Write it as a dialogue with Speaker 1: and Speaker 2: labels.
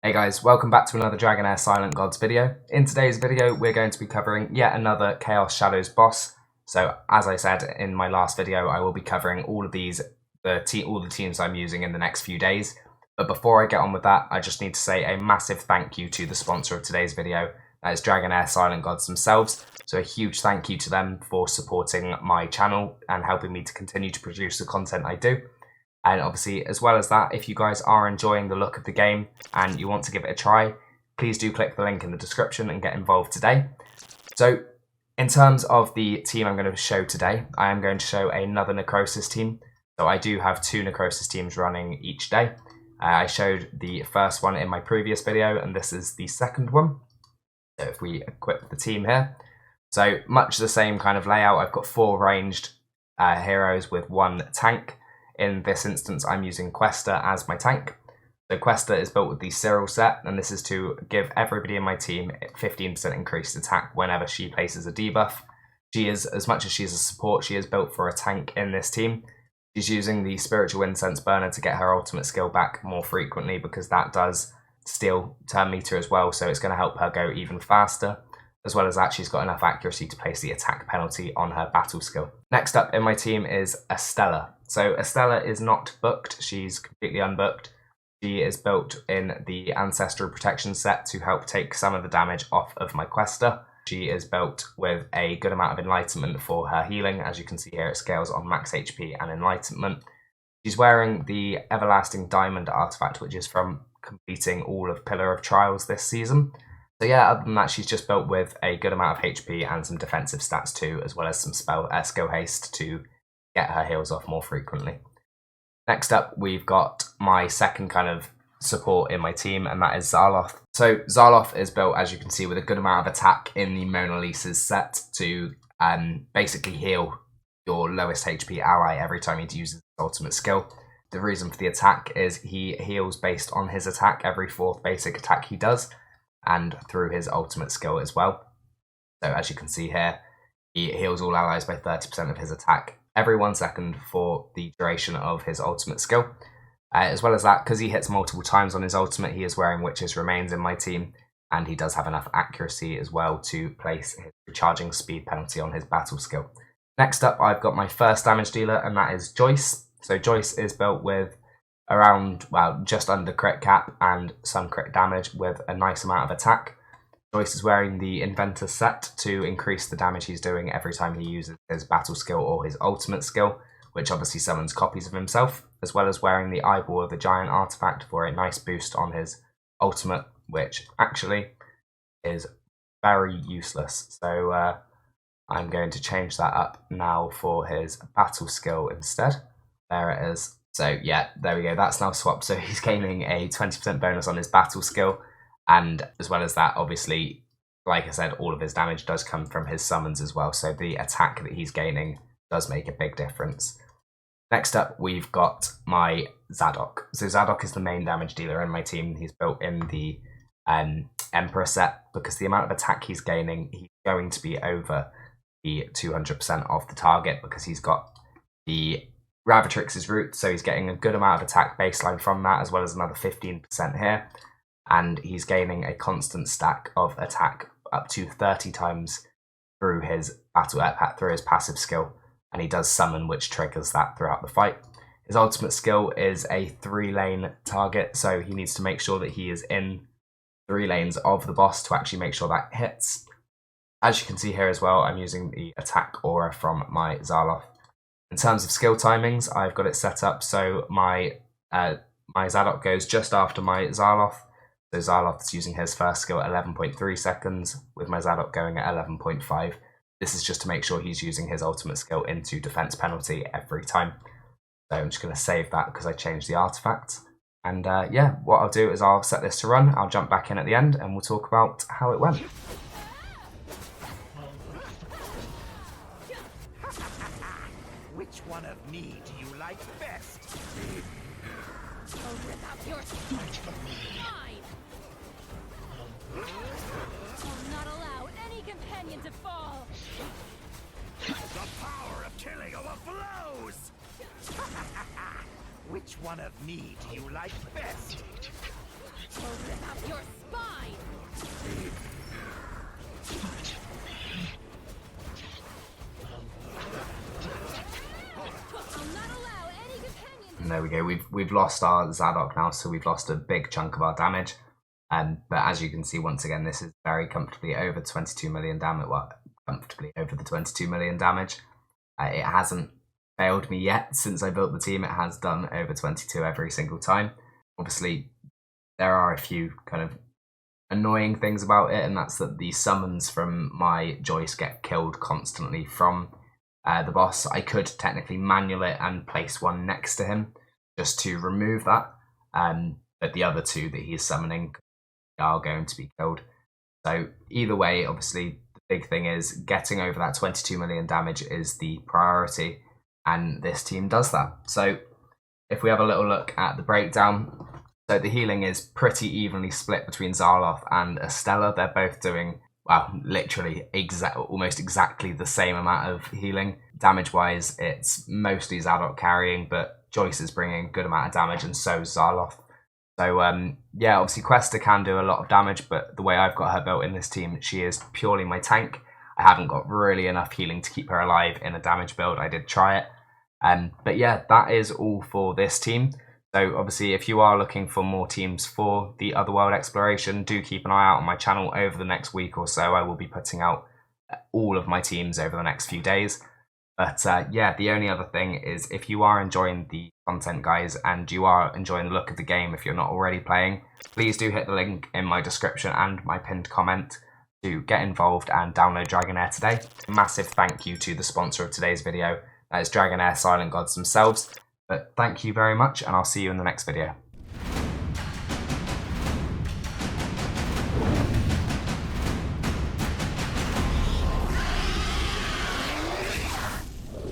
Speaker 1: Hey guys, welcome back to another Dragonheir Silent Gods video. In today's video, we're going to be covering yet another Chaos Shadows boss. So, as I said in my last video, I will be covering all of these, all the teams I'm using in the next few days. But before I get on with that, I just need to say a massive thank you to the sponsor of today's video. That is Dragonheir Silent Gods themselves. So a huge thank you to them for supporting my channel and helping me to continue to produce the content I do. And obviously, as well as that, if you guys are enjoying the look of the game and you want to give it a try, please do click the link in the description and get involved today. So, in terms of the team I'm going to show today, I am going to show another Necrosis team. So I do have two Necrosis teams running each day. I showed the first one in my previous video, and this is the second one. So if we equip the team here. So much the same kind of layout. I've got 4 ranged heroes with 1 tank. In this instance, I'm using Questa as my tank. So Questa is built with the Cyril set, and this is to give everybody in my team 15% increased attack whenever she places a debuff. She is, as much as she's a support, she is built for a tank in this team. She's using the Spiritual Incense Burner to get her ultimate skill back more frequently because that does steal turn meter as well, so it's going to help her go even faster. As well as that, she's got enough accuracy to place the attack penalty on her battle skill. Next up in my team is Estella. So Estella is not booked, she's completely unbooked. She is built in the Ancestral Protection set to help take some of the damage off of my Questa. She is built with a good amount of Enlightenment for her healing. As you can see here, it scales on max HP and Enlightenment. She's wearing the Everlasting Diamond artifact, which is from completing all of Pillar of Trials this season. So yeah, other than that, she's just built with a good amount of HP and some defensive stats too, as well as some skill haste to get her heals off more frequently. Next up, we've got my second kind of support in my team, and that is Zaloth. So Zaloth is built, as you can see, with a good amount of attack in the Mona Lisa's set to basically heal your lowest HP ally every time he uses his ultimate skill. The reason for the attack is he heals based on his attack every 4th basic attack he does, and through his ultimate skill as well. So as you can see here, he heals all allies by 30% of his attack every 1 second for the duration of his ultimate skill. As well as that, because he hits multiple times on his ultimate, he is wearing Witch's Remains in my team, and he does have enough accuracy as well to place his recharging speed penalty on his battle skill. Next up, I've got my first damage dealer, and that is Joyce. So Joyce is built with around, well, just under crit cap and some crit damage with a nice amount of attack. Joyce is wearing the Inventor set to increase the damage he's doing every time he uses his battle skill or his ultimate skill, which obviously summons copies of himself, as well as wearing the Eyeball of the Giant artifact for a nice boost on his ultimate, which actually is very useless. So I'm going to change that up now for his battle skill instead. There it is. So yeah, there we go, that's now swapped. So he's gaining a 20% bonus on his battle skill, and as well as that, obviously, like I said, all of his damage does come from his summons as well, so the attack that he's gaining does make a big difference. Next up, we've got my Zadok. So Zadok is the main damage dealer in my team. He's built in the Emperor set because the amount of attack he's gaining, he's going to be over the 200% of the target because he's got the Ravatrix's root, so he's getting a good amount of attack baseline from that, as well as another 15% here, and he's gaining a constant stack of attack up to 30 times through his through his passive skill, and he does summon, which triggers that throughout the fight. His ultimate skill is a 3-lane target, so he needs to make sure that he is in 3 lanes of the boss to actually make sure that hits. As you can see here as well, I'm using the attack aura from my Zaloth. In terms of skill timings, I've got it set up so my Zadok goes just after my Zaloth. So Zaloth is using his first skill at 11.3 seconds, with my Zadok going at 11.5. This is just to make sure he's using his ultimate skill into defense penalty every time. So I'm just going to save that because I changed the artifact. And yeah, what I'll do is I'll set this to run, I'll jump back in at the end, and we'll talk about how it went.
Speaker 2: Which one of me do you like best?
Speaker 3: I'll rip out your spine! I'll not allow any companion to fall!
Speaker 2: The power of killing overflows! Which one of me do you like best?
Speaker 3: I'll rip out
Speaker 1: we go. We've lost our Zadok now, so we've lost a big chunk of our damage. But as you can see, once again, this is very comfortably over 22 million damage. Well, comfortably over the 22 million damage. It hasn't failed me yet since I built the team. It has done over 22 every single time. Obviously, there are a few kind of annoying things about it, and that's that the summons from my Joyce get killed constantly from the boss. I could technically manual it and place one next to him just to remove that, but the other two that he's summoning are going to be killed. So either way, obviously the big thing is getting over that 22 million damage is the priority, and this team does that. So if we have a little look at the breakdown, so the healing is pretty evenly split between Zaloth and Estella. They're both doing, well, literally almost exactly the same amount of healing. Damage-wise, it's mostly Zadok carrying, but Joyce is bringing a good amount of damage, and so is Zaloth. So, yeah, obviously Questa can do a lot of damage, but the way I've got her built in this team, she is purely my tank. I haven't got really enough healing to keep her alive in a damage build. I did try it. But yeah, that is all for this team. So obviously, if you are looking for more teams for the Otherworld exploration, do keep an eye out on my channel over the next week or so. I will be putting out all of my teams over the next few days. But yeah, the only other thing is, if you are enjoying the content, guys, and you are enjoying the look of the game, if you're not already playing, please do hit the link in my description and my pinned comment to get involved and download Dragonheir today. A massive thank you to the sponsor of today's video, that is Dragonheir Silent Gods themselves. But thank you very much, and I'll see you in the next video.